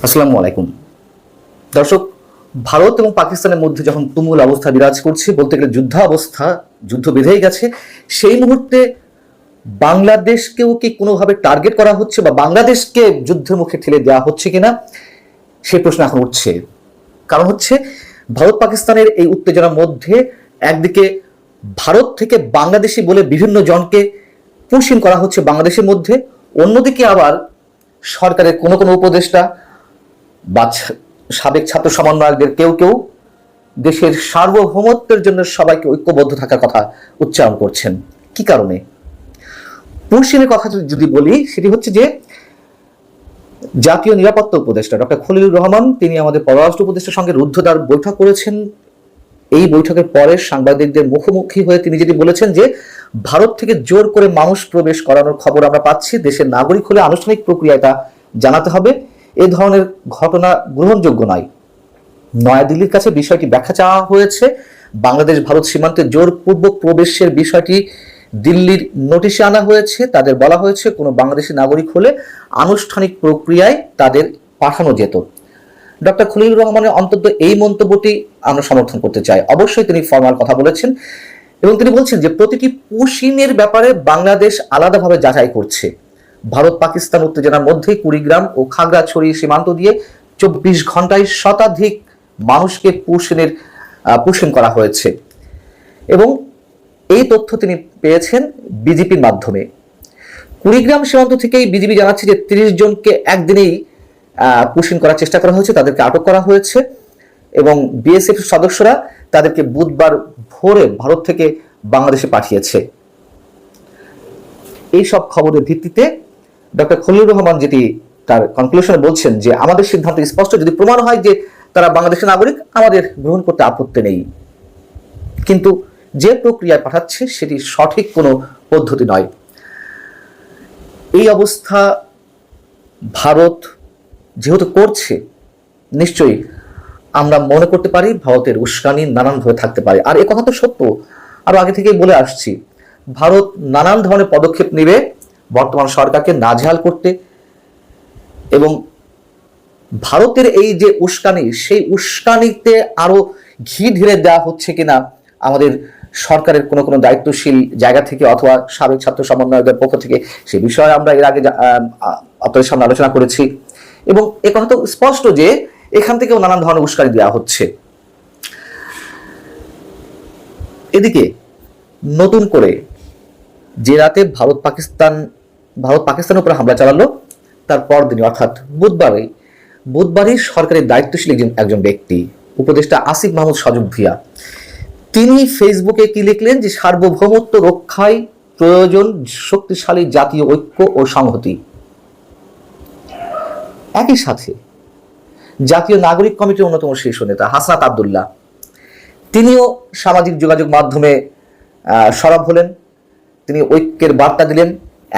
আসসালামু আলাইকুম দর্শক। ভারত এবং পাকিস্তানের মধ্যে যখন তুমুল অবস্থা বিরাজ করছে, বলতে গেলে যুদ্ধাবস্থা, যুদ্ধ বেঁধেই গেছে, সেই মুহূর্তে বাংলাদেশকেও কি কোনোভাবে টার্গেট করা হচ্ছে বা বাংলাদেশকে যুদ্ধের মুখে ঠেলে দেওয়া হচ্ছে কিনা, সেই প্রশ্ন এখন উঠছে। কারণ হচ্ছে ভারত পাকিস্তানের এই উত্তেজনার মধ্যে একদিকে ভারত থেকে বাংলাদেশি বলে বিভিন্ন জনকে পুশিং করা হচ্ছে বাংলাদেশের মধ্যে, অন্যদিকে আবার সরকারের কোনো কোনো উপদেষ্টা বা সাবেক ছাত্র সমন্বয়কদের কেউ কেউ দেশের সার্বভৌমত্বের জন্য সবাইকে ঐক্যবদ্ধ থাকার কথা উচ্চারণ করছেন। কি কারণে? পুশিংয়ের কথা যদি বলি, সেটি হচ্ছে যে জাতীয় নিরাপত্তা উপদেষ্টা ডক্টর খলিলুর রহমান, তিনি আমাদের পররাষ্ট্র উপদেষ্টার সঙ্গে রুদ্ধদ্বার বৈঠক করেছেন। এই বৈঠকের পরে সাংবাদিকদের মুখোমুখি হয়ে তিনি যেটি বলেছেন যে ভারত থেকে জোর করে মানুষ প্রবেশ করানোর খবর আমরা পাচ্ছি, দেশের নাগরিক হলে আনুষ্ঠানিক প্রক্রিয়া এটা জানাতে হবে, এ ধরনের ঘটনা গ্রহণযোগ্য নয়। নয়াদিল্লির কাছে বিষয়টি ব্যাখ্যা চাওয়া হয়েছে। বাংলাদেশ ভারত সীমান্তে জোরপূর্বক প্রবেশের বিষয়টি দিল্লির নোটিশে আনা হয়েছে। তাদের বলা হয়েছে কোনো বাংলাদেশি নাগরিক হলে আনুষ্ঠানিক প্রক্রিয়ায় তাদের পাঠানো যেত। ডক্টর খলিলুর রহমানের অন্তত এই মন্তব্যটি আমরা সমর্থন করতে চাই। অবশ্যই তিনি ফরমাল কথা বলেছেন এবং তিনি বলছেন যে প্রতিটি পুশিংয়ের ব্যাপারে বাংলাদেশ আলাদাভাবে যাচাই করছে। ভারত পাকিস্তান উত্তেজনার মধ্যেই কুড়িগ্রাম ও খাগড়াছড়ি সীমান্ত দিয়ে 24 ঘন্টায় শতাধিক মানুষকে পুশিং করা হয়েছে এবং এই তথ্য তিনি পেয়েছেন বিজেপির মাধ্যমে। কুড়িগ্রাম সীমান্ত থেকেই বিজেপি জানাচ্ছে যে 30 জনকে একদিনেই পুশিং করার চেষ্টা করা হয়েছে, তাদেরকে আটক করা হয়েছে এবং বিএসএফ সদস্যরা তাদেরকে বুধবার ভোরে ভারত থেকে বাংলাদেশে পাঠিয়েছে। এই সব খবরের ভিত্তিতে ডক্টর খলিলুর রহমান যেটি তার কনক্লুশনে বলছেন যে আমাদের সিদ্ধান্ত স্পষ্ট, যদি প্রমাণ হয় যে তারা বাংলাদেশের নাগরিক আমাদের গ্রহণ করতে আপত্তি নেই, কিন্তু যে প্রক্রিয়ায় পাঠাচ্ছে সেটি সঠিক কোনো পদ্ধতি নয়। এই অবস্থা ভারত যেহেতু করছে, নিশ্চয়ই আমরা মনে করতে পারি ভারতের উস্কানি নানানভাবে থাকতে পারে। আর এ কথা তো সত্য, আরো আগে থেকেই বলে আসছি, ভারত নানান ধরনের পদক্ষেপ নেবে বর্তমান সরকারকে নাজেহাল করতে, এবং ভারতের এই যে উস্কানি, সেই উস্কানিতে আরো ঘি ঢেলে দেওয়া হচ্ছে কিনা আমাদের সরকারের কোনো কোনো দায়িত্বশীল জায়গা থেকে অথবা সাবেক ছাত্র সমন্বয়কদের পক্ষ থেকে, সে বিষয়ে আমরা এর আগে আপনাদের সামনে আলোচনা করেছি এবং এ কথা তো স্পষ্ট যে এখান থেকেও নানান ধরনের উস্কানি দেওয়া হচ্ছে। এদিকে নতুন করে যে রাতে ভারত পাকিস্তানের উপরে হামলা চালালো, তার পরদিনই অর্থাৎ বুধবারই সরকারের দায়িত্বশীল একজন ব্যক্তি, উপদেষ্টা আসিফ মাহমুদ সজীব ভুঁইয়া, তিনি ফেসবুকে কি লিখলেন যে সার্বভৌমত্ব রক্ষায় প্রয়োজন শক্তিশালী জাতীয় ঐক্য ও সংহতি। একই সাথে জাতীয় নাগরিক কমিটির অন্যতম শীর্ষ নেতা হাসনাত আব্দুল্লাহ, তিনিও সামাজিক যোগাযোগ মাধ্যমে সরব হলেন, তিনি ঐক্যের বার্তা দিলেন।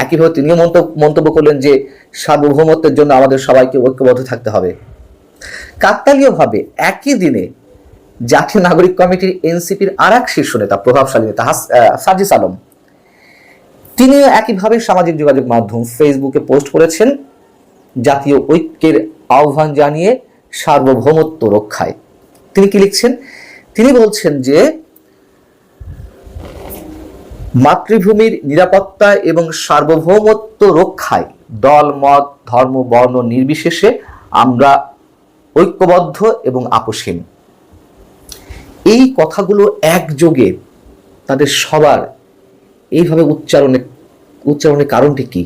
একইভাবে তিনিও মন্তব্য করলেন যে সার্বভৌমত্বের জন্য আমাদের সবাইকে ঐক্যবদ্ধ থাকতে হবে। কাকতালীয়ভাবে একই দিনে জাতীয় নাগরিক কমিটির এনসিপির আর এক শীর্ষ নেতা, প্রভাবশালী নেতা সাজিস আলম, তিনিও একইভাবে সামাজিক যোগাযোগ মাধ্যম ফেসবুকে পোস্ট করেছেন জাতীয় ঐক্যের আহ্বান জানিয়ে সার্বভৌমত্ব রক্ষায়। তিনি কি লিখছেন? তিনি বলছেন যে মাতৃভূমির নিরাপত্তা এবং সার্বভৌমত্ব রক্ষায় দল, মত, ধর্ম, বর্ণ নির্বিশেষে আমরা ঐক্যবদ্ধ এবং আপোষহীন। এই কথাগুলো একযোগে তাদের সবার এইভাবে উচ্চারণের কারণটি কি?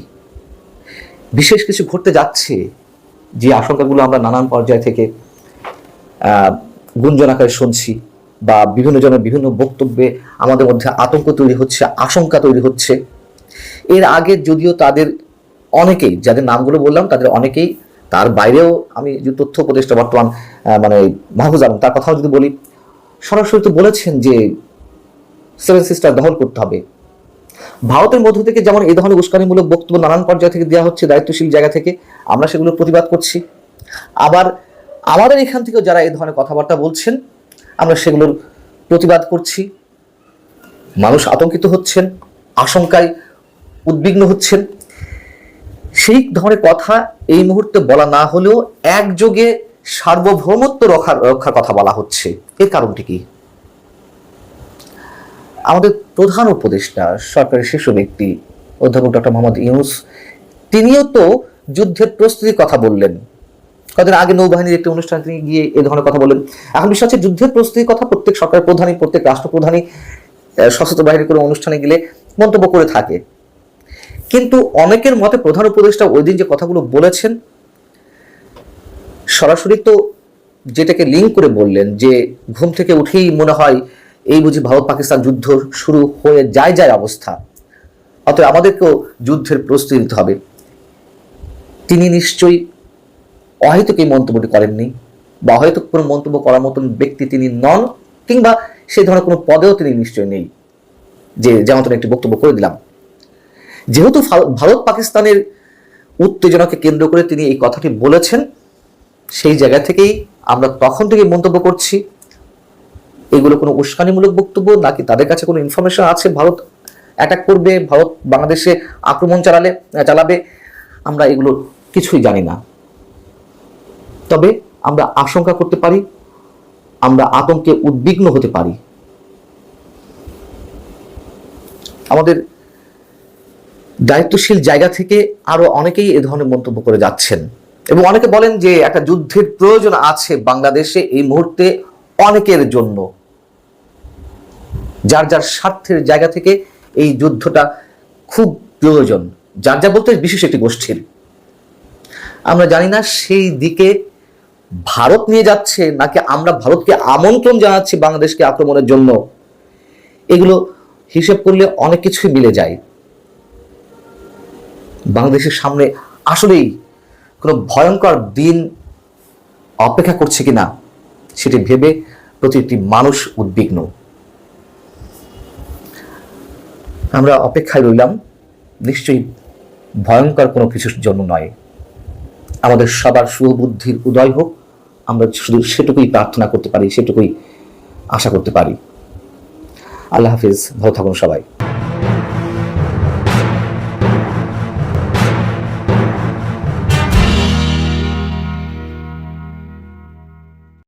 বিশেষ কিছু ঘটতে যাচ্ছে যে আশঙ্কাগুলো আমরা নানান পর্যায় থেকে গুঞ্জন আকারে শুনছি বা বিভিন্ন জনের বিভিন্ন বক্তব্যে আমাদের মধ্যে আতঙ্ক তৈরি হচ্ছে, আশঙ্কা তৈরি হচ্ছে। এর আগে যদিও তাদের অনেকেই, যাদের নামগুলো বললাম তাদের অনেকেই, তার বাইরেও আমি যে তথ্য উপদেষ্টা বর্তমান মাহফুজ আলম, তার কথাও যদি বলি, সরাসরি তো বলেছেন যে 7 সিস্টার দখল করতে হবে। ভারতের মধ্য থেকে যেমন এই ধরনের উস্কানিমূলক বক্তব্য নানান পর্যায় থেকে দেওয়া হচ্ছে দায়িত্বশীল জায়গা থেকে, আমরা সেগুলো প্রতিবাদ করছি। আবার আমাদের এখান থেকেও যারা এই ধরনের কথাবার্তা বলছেন, আমরা সেগুলোর প্রতিবাদ করছি। মানুষ আতঙ্কিত হচ্ছেন, আশঙ্কায় উদ্বিগ্ন হচ্ছেন। সেই ধরনের কথা এই মুহূর্তে বলা না হলেও একযোগে সার্বভৌমত্ব রক্ষার কথা বলা হচ্ছে। এর কারণটি কি? আমাদের প্রধান উপদেষ্টা, সরকারের শীর্ষ ব্যক্তি অধ্যাপক ডক্টর মোহাম্মদ ইউনূস, তিনিও তো যুদ্ধের প্রস্তুতির কথা বললেন। কদিন আগে নৌবাহিনীর একটি অনুষ্ঠানে তিনি গিয়ে এ ধরনের কথা বলেন। এখন বিষয় হচ্ছে, যুদ্ধের প্রস্তুতির কথা প্রত্যেক সরকার প্রধানই, প্রত্যেক রাষ্ট্রপ্রধানই সশস্ত্র বাহিনীর কোনো অনুষ্ঠানে গেলে মন্তব্য করে থাকে। কিন্তু অনেকের মতে প্রধান উপদেষ্টা ওই দিন যে কথাগুলো বলেছেন, সরাসরি তো যেটাকে লিঙ্ক করে বললেন যে ঘুম থেকে উঠেই মনে হয় এই বুঝি ভারত পাকিস্তান যুদ্ধ শুরু হয়ে যায় অবস্থা, অতএব আমাদেরকেও যুদ্ধের প্রস্তুতি নিতে হবে। তিনি নিশ্চয়ই অহেতুক এই মন্তব্যটি করেননি, বা অহেতুক কোনো মন্তব্য করার মতন ব্যক্তি তিনি নন, কিংবা সেই ধরনের কোনো পদেও তিনি নিশ্চয়ই নেই যে যেমন একটি বক্তব্য করে দিলাম। যেহেতু ভারত পাকিস্তানের উত্তেজনাকে কেন্দ্র করে তিনি এই কথাটি বলেছেন, সেই জায়গা থেকেই আমরা তখন থেকে মন্তব্য করছি এগুলো কোনো উস্কানিমূলক বক্তব্য নাকি তাদের কাছে কোনো ইনফরমেশন আছে ভারত অ্যাটাক করবে, ভারত বাংলাদেশে আক্রমণ চালাবে, আমরা এগুলো কিছুই জানি না। তবে আমরা আশঙ্কা করতে পারি, আমরা আতঙ্কে উদ্বিগ্ন হতে পারি। আমাদের দায়িত্বশীল জায়গা থেকে আরো অনেকেই এ ধরনের মন্তব্য করে যাচ্ছেন, এবং অনেকে বলেন যে একটা যুদ্ধের প্রয়োজন আছে বাংলাদেশে এই মুহূর্তে অনেকের জন্য, যার যার স্বার্থের জায়গা থেকে এই যুদ্ধটা খুব প্রয়োজন, যার যা বলতে বিশেষ একটি গোষ্ঠীর। আমরা জানি না সেই দিকে ভারত নিয়ে যাচ্ছে নাকি আমরা ভারতকে আমন্ত্রণ জানাচ্ছি বাংলাদেশকে আক্রমণের জন্য। এগুলো হিসেব করলে অনেক কিছুই মিলে যায়। বাংলাদেশের সামনে আসলেই কোনো ভয়ঙ্কর দিন অপেক্ষা করছে কিনা সেটি ভেবে প্রতিটি মানুষ উদ্বিগ্ন। আমরা অপেক্ষায় রইলাম, নিশ্চয়ই ভয়ঙ্কর কোনো কিছুর জন্য নয়। আমাদের সবার সুবুদ্ধির উদয় হোক, আমরা শুধু সেটুকুই প্রার্থনা করতে পারি, সেটুকুই আশা করতে পারি। আল্লাহ হাফিজ, ভালো থাকুন সবাই।